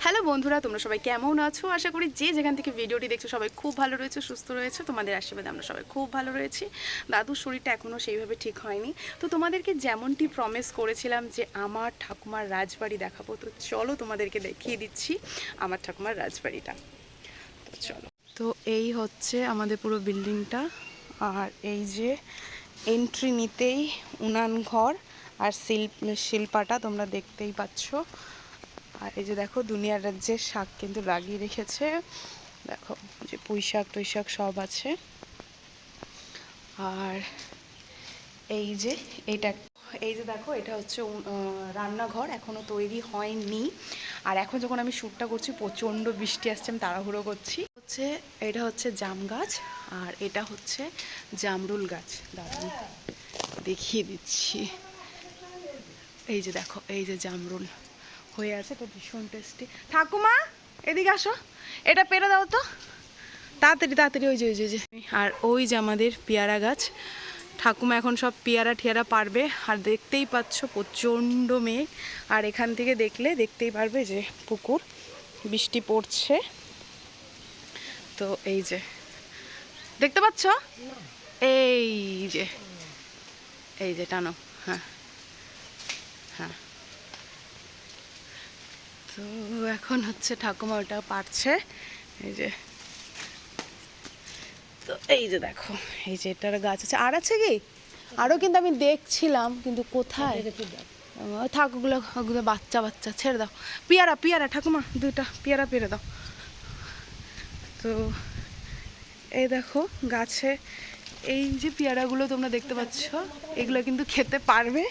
Hello বন্ধুরা, তোমরা সবাই কেমন আছো? আশা করি যে যেখান থেকে ভিডিওটি দেখছো সবাই খুব ভালো রয়েছে, সুস্থ রয়েছে। তোমাদের আশীর্বাদে আমরা সবাই খুব ভালো রয়েছি। দাদুর শরীরটা এখনও সেইভাবে ঠিক হয়নি, তো তোমাদেরকে যেমনটি প্রমিস করেছিলাম যে আমার ঠাকুমার রাজবাড়ি দেখাবো, তো চলো তোমাদেরকে দেখিয়ে দিচ্ছি আমার ঠাকুমার রাজবাড়িটা। তো চলো। তো এই হচ্ছে আমাদের পুরো বিল্ডিংটা, আর এই যে এন্ট্রি নিতেই উনান ঘর আর শিল্পাটা তোমরা দেখতেই পাচ্ছ। আর এই যে দেখো দুনিয়ার রাজ্যের শাক কিন্তু লাগিয়ে রেখেছে, দেখো যে পুঁই শাক টুই শাক সব আছে। আর এই যে এই যে দেখো এটা হচ্ছে রান্নাঘর, এখনও তৈরি হয়নি। আর এখন যখন আমি শ্যুটটা করছি প্রচণ্ড বৃষ্টি আসছে, আমি তাড়াহুড়ো করছি। এটা হচ্ছে জাম গাছ, আর এটা হচ্ছে জামরুল গাছ। দাঁড়ান দেখিয়ে দিচ্ছি। এই যে দেখো, এই যে জামরুল হয়ে আছে, তো ভীষণ টেস্টি। ঠাকুমা এদিকে আসো, এটা পেরে দাও তো তাড়াতাড়ি তাড়াতাড়ি। ওই যে ওই যে আর ওই যে আমাদের পেয়ারা গাছ। ঠাকুমা এখন সব পেয়ারা ঠিয়ারা পারবে। আর দেখতেই পাচ্ছ প্রচণ্ড মেঘ, আর এখান থেকে দেখতেই পারবে যে পুকুর, বৃষ্টি পড়ছে। তো এই যে দেখতে পাচ্ছ, এই যে এই যে টানো, হ্যাঁ হ্যাঁ। তো এখন হচ্ছে ঠাকুমা ওটা পারছে, এই যে। তো এই যে দেখো, এই যে এটার গাছ আছে, আর আছে কি আরও, কিন্তু আমি দেখছিলাম কিন্তু কোথায় থাক, ওগুলো ওগুলো বাচ্চা বাচ্চা, ছেড়ে দাও। পেয়ারা পেয়ারা ঠাকুমা দুইটা পেয়ারা পেরে দাও। তো এই দেখো গাছে এই যে পেয়ারাগুলো তোমরা দেখতে পাচ্ছ, এগুলো কিন্তু খেতে পারবে।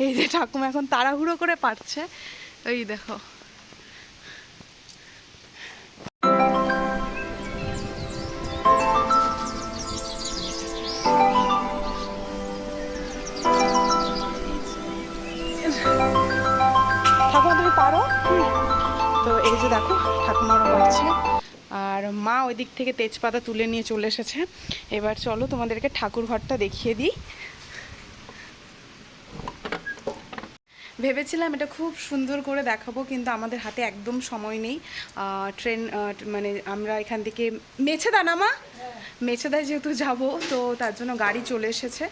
এই যে ঠাকুমা এখন তাড়াহুড়ো করে পারছে, এই দেখো। ঠাকুমা তুমি পারো। তো এই যে দেখো ঠাকুমারও পারছে, আর মা ওই দিক থেকে তেজপাতা তুলে নিয়ে চলে এসেছে। এবার চলো তোমাদেরকে ঠাকুর ঘরটা দেখিয়ে দিই। ভেবেছিলাম এটা খুব সুন্দর করে দেখাবো, কিন্তু আমাদের হাতে একদম সময় নেই। ট্রেন মানে আমরা এখান থেকে মেছেদা নামা মেছেদায় যেহেতু যাব, তো তার জন্য গাড়ি চলে এসেছে।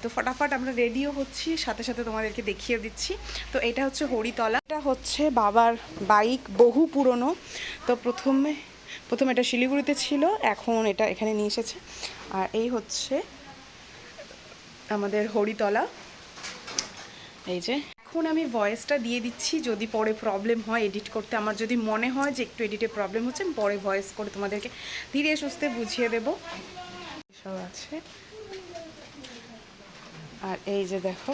তো ফটাফট আমরা রেডিও হচ্ছি, সাথে সাথে তোমাদেরকে দেখিয়ে দিচ্ছি। তো এটা হচ্ছে হরিতলা, এটা হচ্ছে বাবার বাইক, বহু পুরনো। তো প্রথমে এটা শিলিগুড়িতে ছিল, এখন এটা এখানে নিয়ে এসেছে। আর এই হচ্ছে আমাদের হরিতলা। এই যে এখন আমি ভয়েসটা দিয়ে দিচ্ছি, যদি পরে প্রবলেম হয় এডিট করতে, আমার যদি মনে হয় যে একটু এডিটে প্রবলেম হচ্ছে, আমি পরে ভয়েস করে তোমাদেরকে ধীরে সুস্থে বুঝিয়ে দেবো। সব আছে। আর এই যে দেখো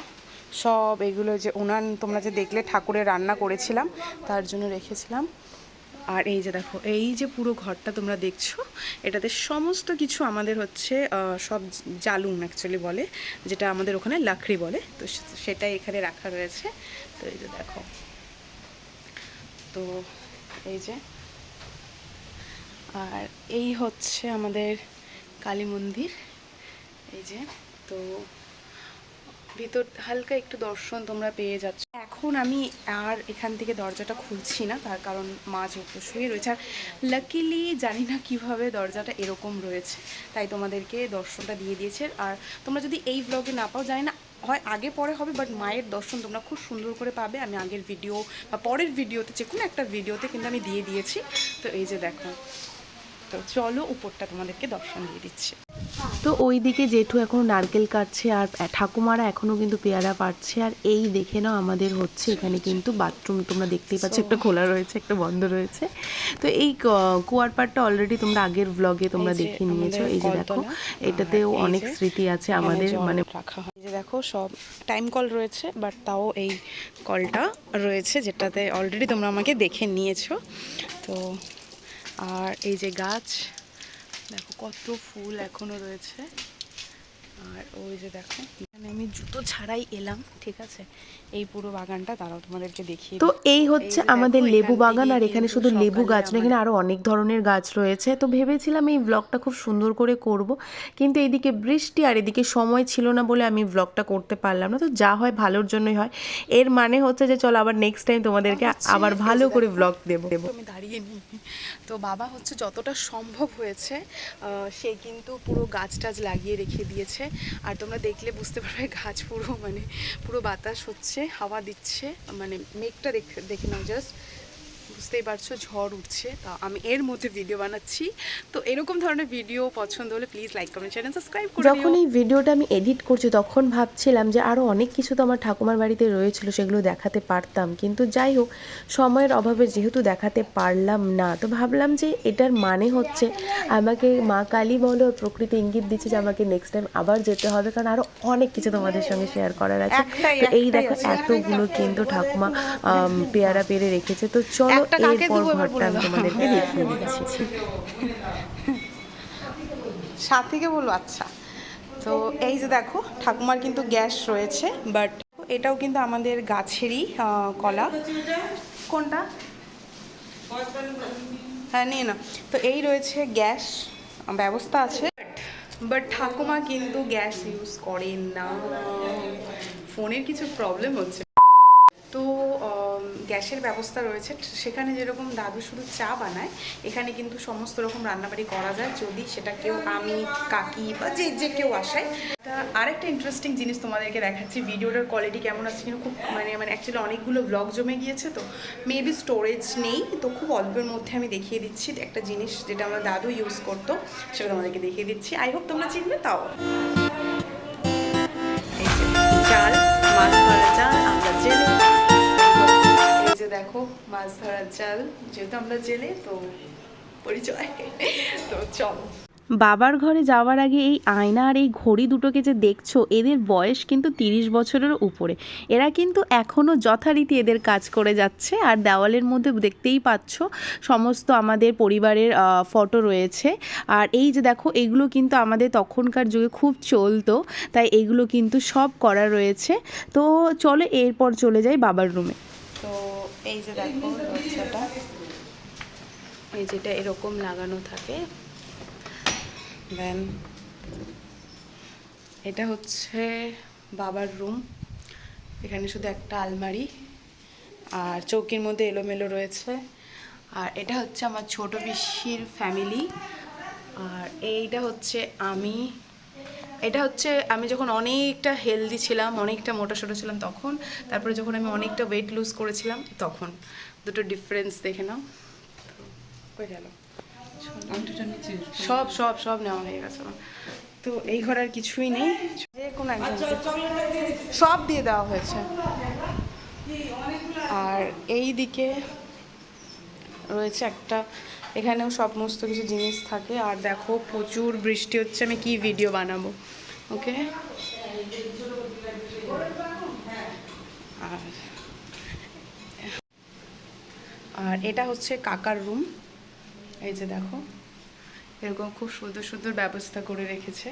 সব এগুলো যে উনান, তোমরা যে দেখলে ঠাকুরের রান্না করেছিলাম তার জন্য রেখেছিলাম। আর এই যে দেখো এই যে পুরো ঘরটা তোমরা দেখছো, এটাতে সমস্ত কিছু আমাদের হচ্ছে সব জালুন অ্যাকচুয়ালি বলে, যেটা আমাদের ওখানে লাকড়ি বলে, তো সেটাই এখানে রাখা রয়েছে। তো এই যে দেখো, তো এই যে, আর এই হচ্ছে আমাদের কালী মন্দির। এই যে, তো ভিতর হালকা একটু দর্শন তোমরা পেয়ে যাচ্ছ। এখন আমি আর এখান থেকে দরজাটা খুলছি না, তার কারণ মা যেহেতু শুয়ে রয়েছে, আর লাকিলি জানি না কিভাবে দরজাটা এরকম রয়েছে, তাই তোমাদেরকে দর্শনটা দিয়ে দিয়েছে। আর তোমরা যদি এই ব্লগে না পাও, জানি না হয় আগে পরে হবে, বাট মায়ের দর্শন তোমরা খুব সুন্দর করে পাবে। আমি আগের ভিডিও বা পরের ভিডিওতে, যে কোনো একটা ভিডিওতে কিন্তু আমি দিয়ে দিয়েছি। তো এই যে দেখো, তো চলো উপরটা তোমাদেরকে দর্শন দিয়ে দিচ্ছি। তো ওই দিকে জেঠু এখনও নারকেল কাটছে, আর ঠাকুমারা এখনও কিন্তু পেয়ারা পাড়ছে। আর এই দেখে নাও আমাদের হচ্ছে এখানে কিন্তু বাথরুম, তোমরা দেখতেই পাচ্ছ একটা খোলা রয়েছে একটা বন্ধ রয়েছে। তো এই কুয়ার পাড়টা অলরেডি তোমরা আগের ব্লগে তোমরা দেখে নিয়েছো। এই যে দেখো এটাতেও অনেক স্মৃতি আছে আমাদের, মানে রাখা হয়। এই যে দেখো সব টাইম কল রয়েছে, বাট তাও এই কলটা রয়েছে যেটাতে অলরেডি তোমরা আমাকে দেখে নিয়েছো। তো আর এই যে গাছ দেখো কত ফুল এখনো রয়েছে। আর ওই যে দেখো মানে আমি জুতো ছাড়াই এলাম, ঠিক আছে, এই পুরো বাগানটা তারাও তোমাদেরকে দেখিয়ে তো দিই। এই হচ্ছে যে আমাদের দেখো, লেবু এখান বাগান, থেকে আর এখানে কিন্তু শুধু লেবু সকালে গাছ না, এখানে আরো অনেক ধরনের গাছ রয়েছে। তো ভেবেছিলাম এই ব্লগটা খুব সুন্দর করে করব, কিন্তু এদিকে বৃষ্টি আর এদিকে সময় ছিল না বলে আমি ব্লগটা করতে পারলাম না। তো যা হয় ভালোর জন্যই হয়, এর মানে হচ্ছে যে চলো আবার নেক্সট টাইম তোমাদেরকে আবার ভালো করে ব্লগ দেবো। আমি দাঁড়িয়ে নিই। তো বাবা হচ্ছে যতটা সম্ভব হয়েছে সে কিন্তু পুরো গাছ টাছ লাগিয়ে রেখে দিয়েছে। আর তোমরা দেখলে বুঝতে পারবে গাছ পুরো মানে পুরো বাতাস হচ্ছে, হাওয়া দিচ্ছে, মানে মেঘটা দেখে নাও জাস্ট, বুঝতেই পারছো ঝড় উঠছে। তা আমি এর মধ্যে ভিডিও বানাচ্ছি। তো এরকম ধরনের ভিডিও পছন্দ হলে please like comment channel subscribe করে যখন দিও। এই ভিডিওটা আমি এডিট করছি তখন ভাবছিলাম যে আরও অনেক কিছু তো আমার ঠাকুমার বাড়িতে রয়েছিল, সেগুলো দেখাতে পারতাম, কিন্তু যাই হোক সময়ের অভাবে যেহেতু দেখাতে পারলাম না, তো ভাবলাম যে এটার মানে হচ্ছে আমাকে মা কালী বলো, প্রকৃতি ইঙ্গিত দিচ্ছে যে আমাকে নেক্সট টাইম আবার যেতে হবে, কারণ আরও অনেক কিছু তোমাদের সঙ্গে শেয়ার করার আছে। তো এই দেখো এতগুলো কিন্তু ঠাকুমা পেয়ারা পেরে রেখেছে। তো চলো এরপর ঘরটা আমি তোমাদেরকে দেখিয়ে দিচ্ছি। সাথীকে বলবো, আচ্ছা। তো এই যে দেখো ঠাকুমার কিন্তু গ্যাস রয়েছে, বাট এটাও কিন্তু আমাদের গাছেরই কলা। কোনটা? হ্যাঁ নিয়ে না। তো এই রয়েছে গ্যাস ব্যবস্থা আছে, বাট ঠাকুমা কিন্তু গ্যাস ইউজ করেন না, ফোনের কিছু প্রবলেম হচ্ছে। তো গ্যাসের ব্যবস্থা রয়েছে, সেখানে যেরকম দাদু শুধু চা বানায়, এখানে কিন্তু সমস্ত রকম রান্নাবাড়ি করা যায়, যদি সেটা কেউ আমি কাকি বা যে কেউ আসায়। আরেকটা ইন্টারেস্টিং জিনিস তোমাদেরকে দেখাচ্ছি, ভিডিওটার কোয়ালিটি কেমন আছে কিন্তু খুব মানে অ্যাকচুয়ালি অনেকগুলো ব্লগ জমে গিয়েছে, তো মেবি স্টোরেজ নেই, তো খুব অল্পের মধ্যে আমি দেখিয়ে দিচ্ছি একটা জিনিস যেটা আমার দাদু ইউজ করতো, সেটা তোমাদেরকে দেখিয়ে দিচ্ছি। আই হোপ তোমরা চিনবে। তাও এই যে চাল, মাছ ধরা চাল, আমরা জেলে, এই যে দেখো মাছ ধরার চাল, যেহেতু আমরা জেলে তো পরিচয়। তো চলো। বাবার ঘরে যাওয়ার আগে এই আয়না আর এই ঘড়ি দুটোকে যে দেখছো, এদের বয়স কিন্তু 30 বছরের উপরে। এরা কিন্তু এখনও যথারীতি এদের কাজ করে যাচ্ছে। আর দেওয়ালের মধ্যে দেখতেই পাচ্ছ সমস্ত আমাদের পরিবারের ফটো রয়েছে। আর এই যে দেখো এগুলো কিন্তু আমাদের তখনকার যুগে খুব চলতো, তাই এগুলো কিন্তু সব করা রয়েছে। তো চলো এরপর চলে যাই বাবার রুমে। তো এই যে দেখো দরজাটা, এই যেটা এরকম লাগানো থাকে, দেন এটা হচ্ছে বাবার রুম। এখানে শুধু একটা আলমারি আর চৌকির মধ্যে এলোমেলো রয়েছে। আর এটা হচ্ছে আমার ছোট পিসির ফ্যামিলি। আর এইটা হচ্ছে আমি, এটা হচ্ছে আমি যখন অনেকটা হেলদি ছিলাম, অনেকটা মোটাসোটা ছিলাম তখন, তারপরে যখন আমি অনেকটা ওয়েট লুজ করেছিলাম তখন, দুটো ডিফারেন্স দেখে নাও। কই গেল? সব সব সব নেওয়া হয়ে গেছে আমার। তো এই ঘরে আর কিছুই নেই, যে কোনো একজন সব দিয়ে দেওয়া হয়েছে। আর এই দিকে রয়েছে একটা, এখানেও সমস্ত কিছু জিনিস থাকে। আর দেখো প্রচুর বৃষ্টি হচ্ছে, আমি কি ভিডিও বানাবো, ওকে। আর এটা হচ্ছে কাকার রুম। এই যে দেখো এরকম খুব সুন্দর সুন্দর ব্যবস্থা করে রেখেছে,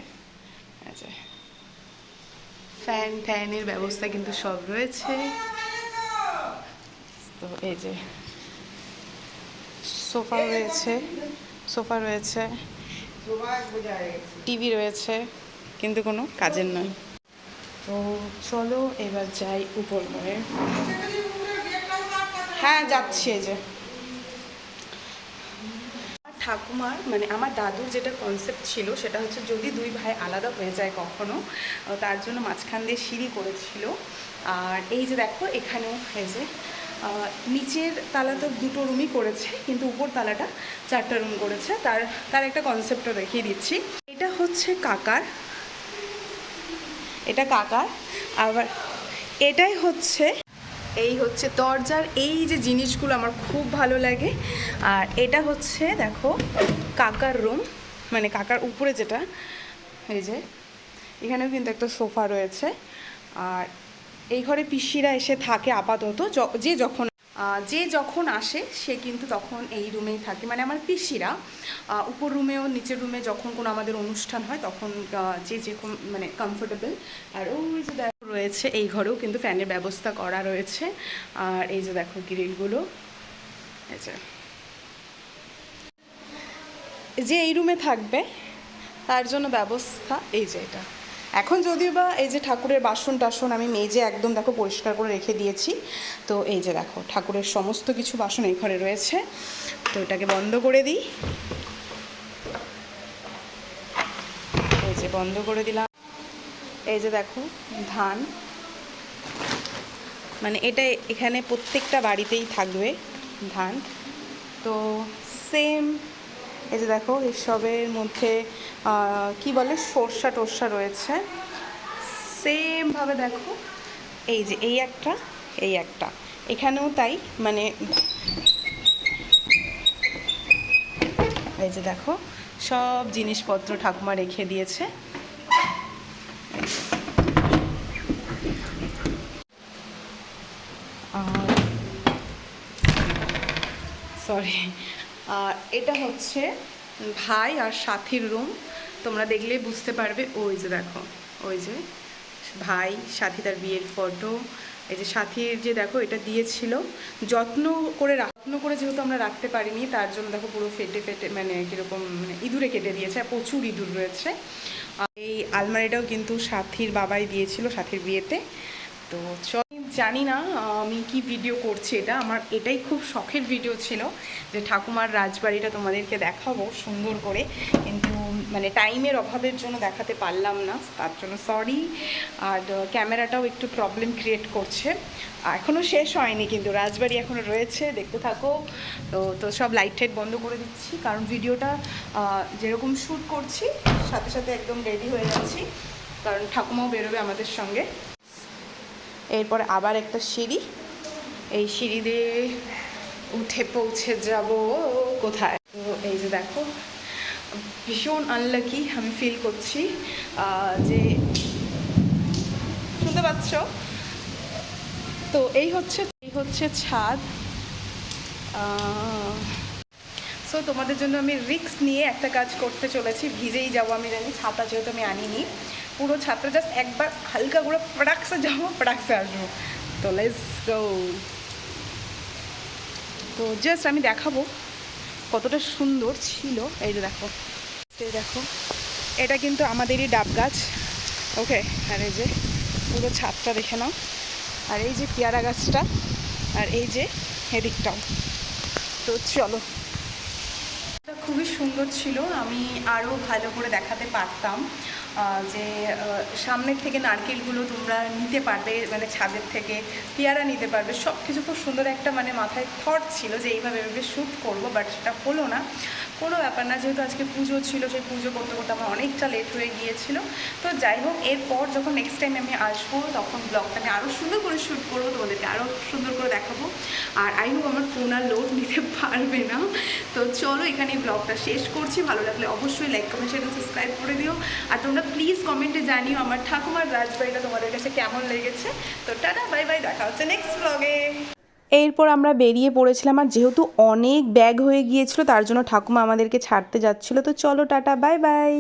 ফ্যান ট্যানের ব্যবস্থা কিন্তু সব রয়েছে। তো এই যে সোফা রয়েছে, টিভি রয়েছে, কিন্তু কোনো কাজের নয়। তো চলো এবার যাই উপর ঘরে। হ্যাঁ যাচ্ছি। এই যে ঠাকুমার মানে আমার দাদুর যেটা কনসেপ্ট ছিল সেটা হচ্ছে যদি দুই ভাই আলাদা হয়ে যায় কখনো, তার জন্য মাঝখান দিয়ে সিঁড়ি করেছিল। আর এই যে দেখো এখানেও এই যে নিচের তালা তো দুটো রুমই করেছে, কিন্তু উপর তালাটা 4টা রুম করেছে। তার একটা কনসেপ্টও দেখিয়ে দিচ্ছি। এটা হচ্ছে কাকার, এটা কাকার, আবার এটাই হচ্ছে, এই হচ্ছে দরজার এই যে জিনিসগুলো আমার খুব ভালো লাগে। আর এটা হচ্ছে দেখো কাকার রুম, মানে কাকার উপরে যেটা, এই যে এখানেও কিন্তু একটা সোফা রয়েছে। আর এই ঘরে পিসিরা এসে থাকে আপাতত, যে যখন যে যখন আসে সে কিন্তু তখন এই রুমেই থাকে, মানে আমার পিসিরা উপর রুমেও নিচের রুমে যখন কোনো আমাদের অনুষ্ঠান হয় তখন যে যেরকম মানে কমফোর্টেবল। আর ওই যে দেখো রয়েছে এই ঘরেও কিন্তু ফ্যানের ব্যবস্থা করা রয়েছে। আর এই যে দেখো গ্রিলগুলো, এই যে এই রুমে থাকবে তার জন্য ব্যবস্থা এই যে এটা। এখন যদিও বা এই যে ঠাকুরের বাসন টাসন আমি মেজে একদম দেখো পরিষ্কার করে রেখে দিয়েছি। তো এই যে দেখো ঠাকুরের সমস্ত কিছু বাসন এই ঘরে রয়েছে। তো এটাকে বন্ধ করে দিই, এই যে বন্ধ করে দিলাম। এই যে দেখো ধান, মানে এটা এখানে প্রত্যেকটা বাড়িতেই থাকবে ধান। তো সেম এই যে দেখো এসবের মধ্যে কি বলে সর্ষা টর্ষা রয়েছে সেমভাবে দেখো। এই যে এই একটা এখানেও তাই, মানে এই যে দেখো সব জিনিসপত্র ঠাকুমা রেখে দিয়েছে। সরি, এটা হচ্ছে ভাই আর সাথীর রুম। তোমরা দেখলেই বুঝতে পারবে। ওই যে দেখো, ওই যে ভাই সাথী তার বিয়ের ফটো। এই যে সাথীর যে দেখো এটা দিয়েছিল যত্ন করে যেহেতু আমরা রাখতে পারিনি তার জন্য দেখো পুরো ফেটে ফেটে মানে কীরকম মানে ইঁদুরে কেটে দিয়েছে, প্রচুর ইঁদুর রয়েছে। এই আলমারিটাও কিন্তু সাথীর বাবাই দিয়েছিল সাথীর বিয়েতে। তো জানি না আমি কি ভিডিও করছি, এটা আমার এটাই খুব শখের ভিডিও ছিল যে ঠাকুমার রাজবাড়িটা তোমাদেরকে দেখাবো সুন্দর করে, কিন্তু মানে টাইমের অভাবের জন্য দেখাতে পারলাম না, তার জন্য সরি। আর ক্যামেরাটাও একটু প্রবলেম ক্রিয়েট করছে। এখনও শেষ হয়নি কিন্তু রাজবাড়ি এখনও রয়েছে, দেখতে থাকো। তো সব লাইট টাইট বন্ধ করে দিচ্ছি কারণ ভিডিওটা যেরকম শ্যুট করছি সাথে সাথে একদম রেডি হয়ে যাচ্ছি, কারণ ঠাকুমাও বেরোবে আমাদের সঙ্গে। এরপর আবার একটা সিঁড়ি, এই সিঁড়ি দিয়ে উঠে পৌঁছে যাব কোথায়। তো এই যে দেখো ভীষণ আনলাকি আমি ফিল করছি যে শুনতে পাচ্ছ। তো এই হচ্ছে ছাদ। সো তোমাদের জন্য আমি রিস্ক নিয়ে একটা কাজ করতে চলেছি, ভিজেই যাবো আমি জানি, ছাতা যেহেতু আমি আনিনি পুরো ছাত্র, জাস্ট একবার হালকা করে পড়াকসে যাবো পড়াকসে আসবো। তো লেটস গো। তো জাস্ট আমি দেখাবো কতটা সুন্দর ছিল। এই যে দেখো, এই দেখো এটা কিন্তু আমাদেরই ডাব গাছ, ওকে। আর এই যে পুরো ছাদটা দেখে নাও, আর এই যে পেয়ারা গাছটা, আর এই যে এদিকটাও। তো চলো, খুবই সুন্দর ছিল, আমি আরও ভালো করে দেখাতে পারতাম যে সামনের থেকে নারকেলগুলো তোমরা নিতে পারবে, মানে ছাদের থেকে পেয়ারা নিতে পারবে, সব কিছু খুব সুন্দর একটা মানে মাথায় থট ছিল যে এইভাবে এভাবে শ্যুট করবো, বাট সেটা হলো না। কোনো ব্যাপার না, যেহেতু আজকে পুজো ছিল, সেই পুজো করতে করতে আমার অনেকটা লেট হয়ে গিয়েছিল। তো যাই হোক, এরপর যখন নেক্সট টাইম আমি আসবো তখন ব্লগটাকে আরও সুন্দর করে শ্যুট করবো, তোমাদেরকে আরও সুন্দর করে দেখাবো। আর আই হোপ আমার ফোন আর লোড নিতে পারবে না। তো চলো এখানে ব্লগটা শেষ করছি, ভালো লাগলে অবশ্যই লাইক কমেন্ট শেয়ার সাবস্ক্রাইব করে দিও। আর তোমরা প্লিজ কমেন্টে জানিও আমার ঠাকুমার রাজবাড়িটা তোমাদের কাছে কেমন লেগেছে। তো টাটা বাই বাই, দেখা হচ্ছে নেক্সট ব্লগে। এরপর আমরা বেরিয়ে পড়েছিলাম, আর যেহেতু অনেক ব্যাগ হয়ে গিয়েছিল তার জন্য ঠাকুমা আমাদেরকে ছাড়তে যাচ্ছিলো। তো চলো টাটা বাই বাই।